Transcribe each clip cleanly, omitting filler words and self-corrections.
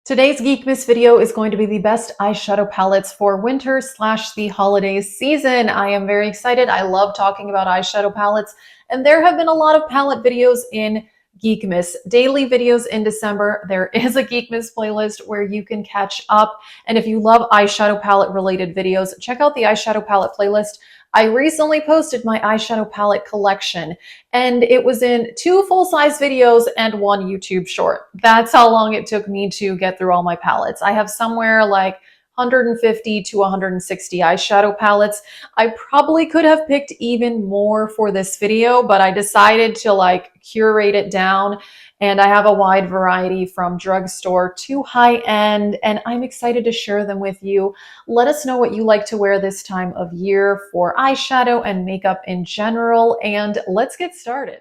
Today's Geekmas video is going to be the best eyeshadow palettes for winter / the holidays season. I am very excited. I love talking about eyeshadow palettes, and there have been a lot of palette videos in Geekmas. Daily videos in December. There is a Geekmas playlist where you can catch up. And if you love eyeshadow palette related videos, check out the eyeshadow palette playlist. I recently posted my eyeshadow palette collection, and it was in 2 full-size videos and 1 YouTube short. That's how long it took me to get through all my palettes. I have somewhere like 150 to 160 eyeshadow palettes. I probably could have picked even more for this video, but I decided to curate it down, and I have a wide variety from drugstore to high-end, and I'm excited to share them with you. Let us know what you like to wear this time of year for eyeshadow and makeup in general, and let's get started.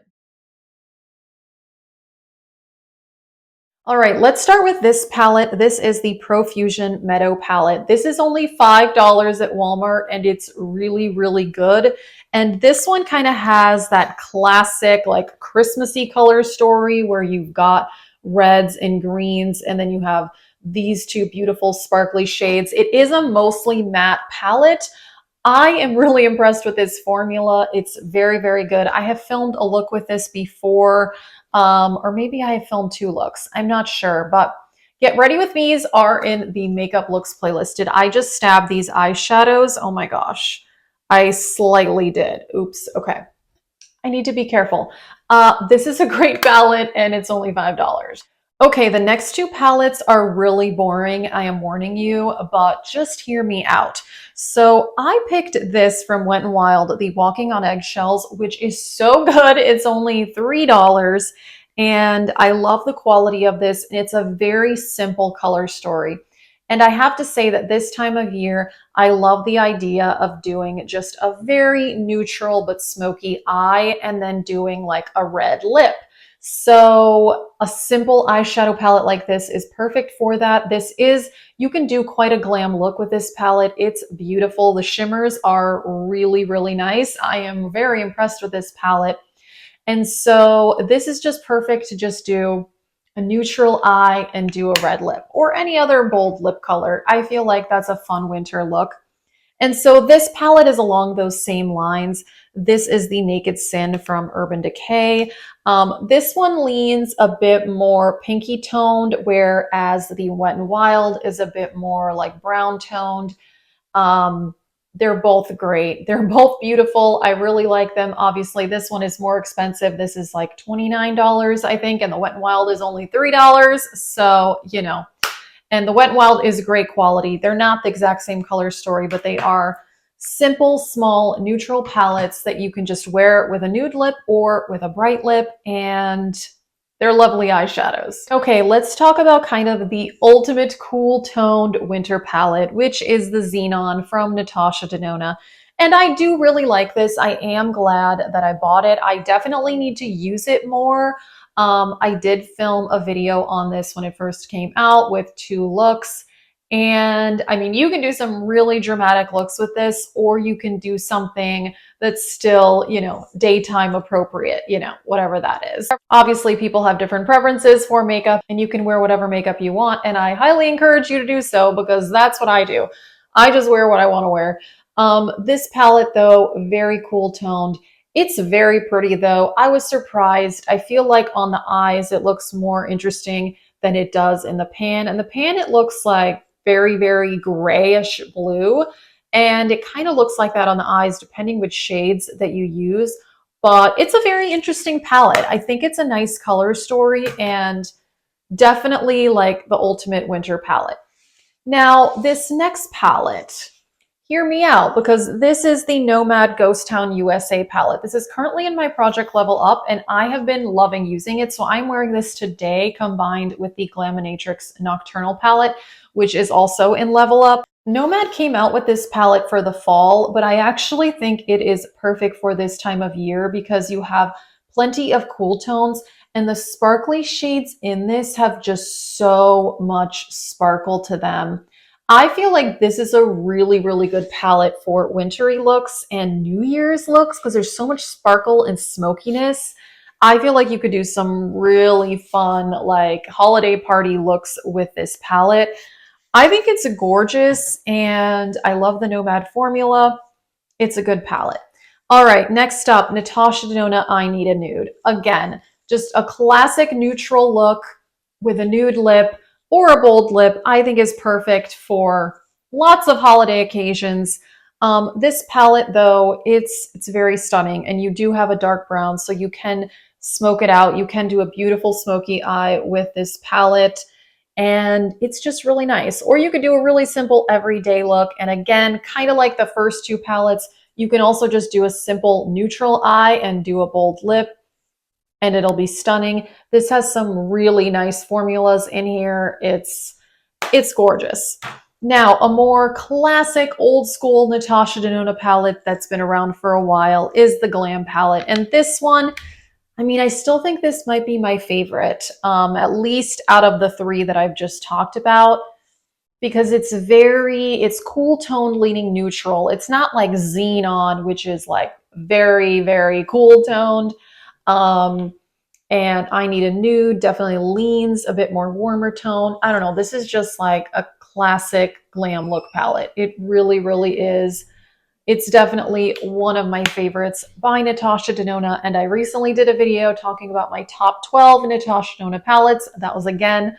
All right, let's start with this palette. This is the Profusion Meadow palette. This is only $5 at Walmart, and it's really, really good. And this one kind of has that classic Christmassy color story where you've got reds and greens, and then you have these 2 beautiful sparkly shades. It is a mostly matte palette. I am really impressed with this formula. It's very, very good. I have filmed a look with this before, or maybe I have filmed 2 looks. I'm not sure, but Get Ready With Me's are in the makeup looks playlist. Did I just stab these eyeshadows? Oh my gosh. I slightly did. Oops. Okay. I need to be careful. This is a great palette, and it's only $5. Okay, the next 2 palettes are really boring, I am warning you, but just hear me out. So I picked this from Wet n Wild, the Walking on Eggshells, which is so good. It's only $3, and I love the quality of this. It's a very simple color story. And I have to say that this time of year, I love the idea of doing just a very neutral but smoky eye and then doing like a red lip. So a simple eyeshadow palette like this is perfect for that. You can do quite a glam look with this palette. It's beautiful. The shimmers are really, really nice. I am very impressed with this palette. And so this is just perfect to just do a neutral eye and do a red lip or any other bold lip color. I feel like that's a fun winter look. And so this palette is along those same lines. This is the Naked Sin from Urban Decay. This one leans a bit more pinky toned, whereas the Wet n Wild is a bit more like brown toned. They're both great. They're both beautiful. I really like them. Obviously, this one is more expensive. This is like $29, I think, and the Wet n Wild is only $3. So, and the Wet n Wild is great quality. They're not the exact same color story, but they are simple, small, neutral palettes that you can just wear with a nude lip or with a bright lip, and they're lovely eyeshadows. Okay, let's talk about kind of the ultimate cool toned winter palette, which is the Xenon from Natasha Dona. And I do really like this. I am glad that I bought it. I definitely need to use it more. I did film a video on this when it first came out with 2 looks. And I mean, you can do some really dramatic looks with this, or you can do something that's still, daytime appropriate, whatever that is. Obviously, people have different preferences for makeup, and you can wear whatever makeup you want. And I highly encourage you to do so, because that's what I do. I just wear what I want to wear. This palette, though, very cool toned. It's very pretty, though. I was surprised. I feel like on the eyes, it looks more interesting than it does in the pan. In the pan, it looks like very, very grayish blue. And it kind of looks like that on the eyes, depending which shades that you use. But it's a very interesting palette. I think it's a nice color story and definitely like the ultimate winter palette. Now, this next palette, hear me out, because this is the Nomad Ghost Town USA palette. This is currently in my project level up, and I have been loving using it. So I'm wearing this today combined with the Glaminatrix Nocturnal palette, which is also in level up. Nomad came out with this palette for the fall, but I actually think it is perfect for this time of year because you have plenty of cool tones, and the sparkly shades in this have just so much sparkle to them. I feel like this is a really, really good palette for wintry looks and New Year's looks because there's so much sparkle and smokiness. I feel like you could do some really fun, like holiday party looks with this palette. I think it's gorgeous and I love the Nomad formula. It's a good palette. All right, next up, Natasha Dona, I Need a Nude. Again, just a classic neutral look with a nude lip or a bold lip, I think is perfect for lots of holiday occasions. This palette, though, it's very stunning, and you do have a dark brown, so you can smoke it out. You can do a beautiful smoky eye with this palette, and it's just really nice. Or you could do a really simple everyday look, and again, kind of like the first two palettes, you can also just do a simple neutral eye and do a bold lip, and it'll be stunning. This has some really nice formulas in here. It's gorgeous. Now, a more classic old school Natasha Denona palette that's been around for a while is the Glam palette. And this one, I mean, I still think this might be my favorite, at least out of the three that I've just talked about, because it's cool toned leaning neutral. It's not like Xenon, which is like very, very cool toned. Um, and I Need a Nude definitely leans a bit more warmer tone. I don't know. This is just like a classic glam look palette. It really, really is. It's definitely one of my favorites by Natasha Denona. And I recently did a video talking about my top 12 Natasha Denona palettes. That was, again,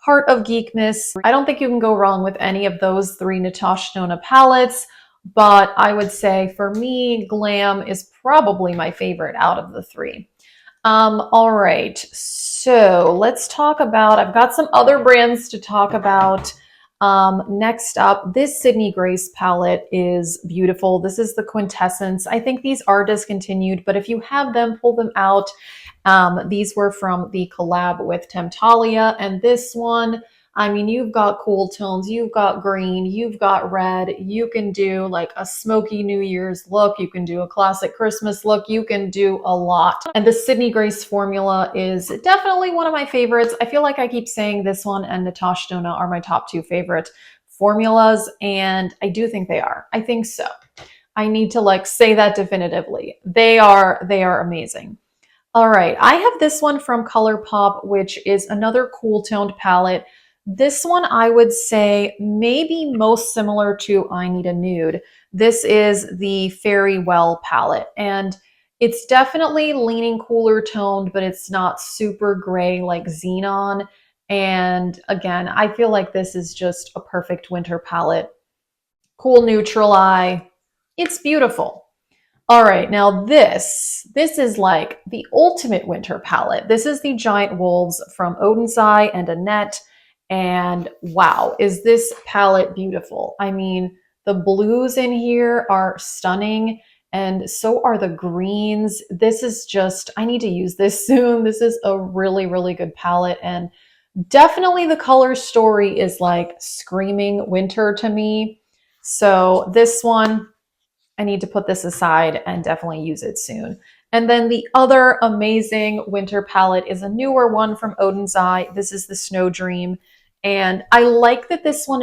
part of Geekmas. I don't think you can go wrong with any of those three Natasha Denona palettes. But I would say for me, Glam is probably my favorite out of the three. All right, so let's talk about, I've got some other brands to talk about. Next up, this Sydney Grace palette is beautiful. This is the Quintessence. I think these are discontinued, but if you have them, pull them out. These were from the collab with Temptalia, and this one, I mean, you've got cool tones, you've got green, you've got red, you can do like a smoky New Year's look, you can do a classic Christmas look, you can do a lot. And the Sydney Grace formula is definitely one of my favorites. I feel like I keep saying this one and Natasha Dona are my top two favorite formulas, and I do think they are. I think so. I need to like say that definitively. They are amazing. All right, I have this one from Colourpop, which is another cool toned palette. This one I would say maybe most similar to I Need a Nude. This is the Fairy Well palette, and it's definitely leaning cooler toned, but it's not super gray like Xenon. And again, I feel like this is just a perfect winter palette. Cool neutral eye. It's beautiful. All right, now this is like the ultimate winter palette. This is the Giant Wolves from Odiny and Annette. And wow, is this palette beautiful? I mean, the blues in here are stunning, and so are the greens. This is just, I need to use this soon. This is a really, really good palette, and definitely the color story is like screaming winter to me. So this one, I need to put this aside and definitely use it soon. And then the other amazing winter palette is a newer one from Odiny. This is the Snow Dream. And I like that this one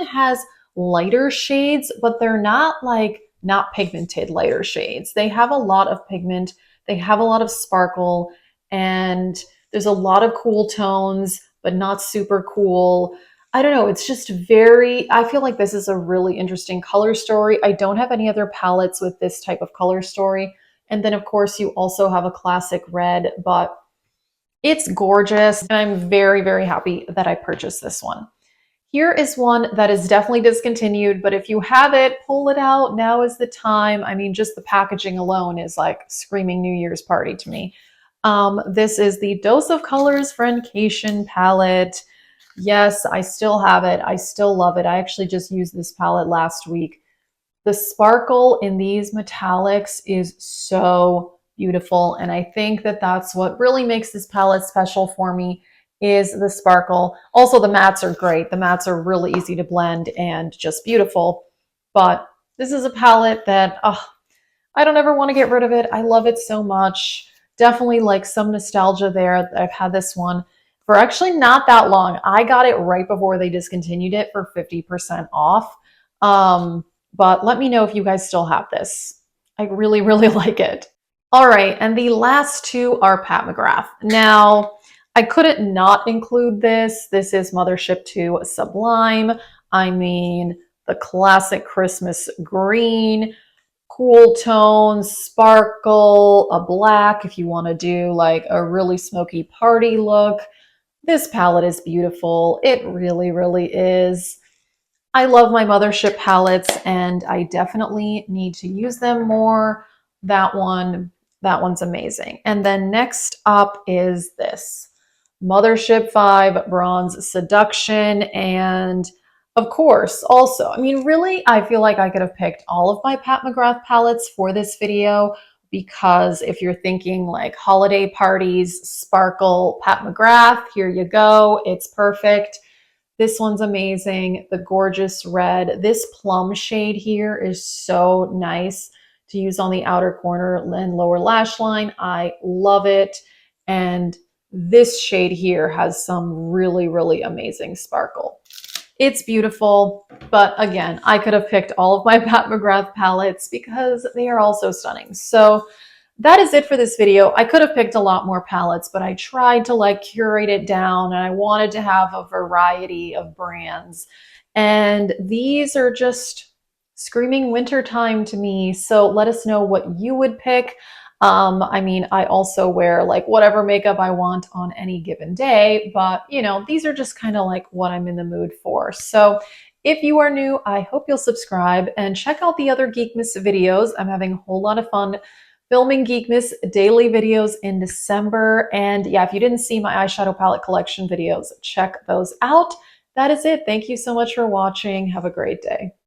has lighter shades, but they're not like not pigmented lighter shades. They have a lot of pigment, they have a lot of sparkle, and there's a lot of cool tones, but not super cool. I don't know, it's just I feel like this is a really interesting color story. I don't have any other palettes with this type of color story. And then of course you also have a classic red, but it's gorgeous. And I'm very, very happy that I purchased this one. Here is one that is definitely discontinued, but if you have it, pull it out. Now is the time. I mean, just the packaging alone is like screaming New Year's party to me. This is the Dose of Colors Friendcation palette. Yes, I still have it. I still love it. I actually just used this palette last week. The sparkle in these metallics is so beautiful. And I think that that's what really makes this palette special for me is the sparkle. Also, the mattes are great. The mattes are really easy to blend and just beautiful. But this is a palette that I don't ever want to get rid of it. I love it so much. Definitely like some nostalgia there. I've had this one for actually not that long. I got it right before they discontinued it for 50% off. But let me know if you guys still have this. I really, really like it. All right, and the last two are Pat McGrath. Now, I couldn't not include this. This is Mothership 2 Sublime. I mean, the classic Christmas green, cool tones, sparkle, a black if you want to do like a really smoky party look. This palette is beautiful. It really, really is. I love my Mothership palettes and I definitely need to use them more. That one's amazing. And then next up is this Mothership 5 Bronze Seduction. And of course, also, I mean, really, I feel like I could have picked all of my Pat McGrath palettes for this video because if you're thinking like holiday parties, sparkle, Pat McGrath, here you go. It's perfect. This one's amazing. The gorgeous red. This plum shade here is so nice to use on the outer corner and lower lash line. I love it. And this shade here has some really, really amazing sparkle. It's beautiful, but again, I could have picked all of my Pat McGrath palettes because they are all so stunning. So that is it for this video. I could have picked a lot more palettes, but I tried to like curate it down and I wanted to have a variety of brands. And these are just screaming wintertime to me. So let us know what you would pick. I mean, I also wear like whatever makeup I want on any given day, but you know, these are just kind of like what I'm in the mood for. So if you are new, I hope you'll subscribe and check out the other Geekmas videos. I'm having a whole lot of fun filming Geekmas daily videos in December. And yeah, if you didn't see my eyeshadow palette collection videos, check those out. That is it. Thank you so much for watching. Have a great day.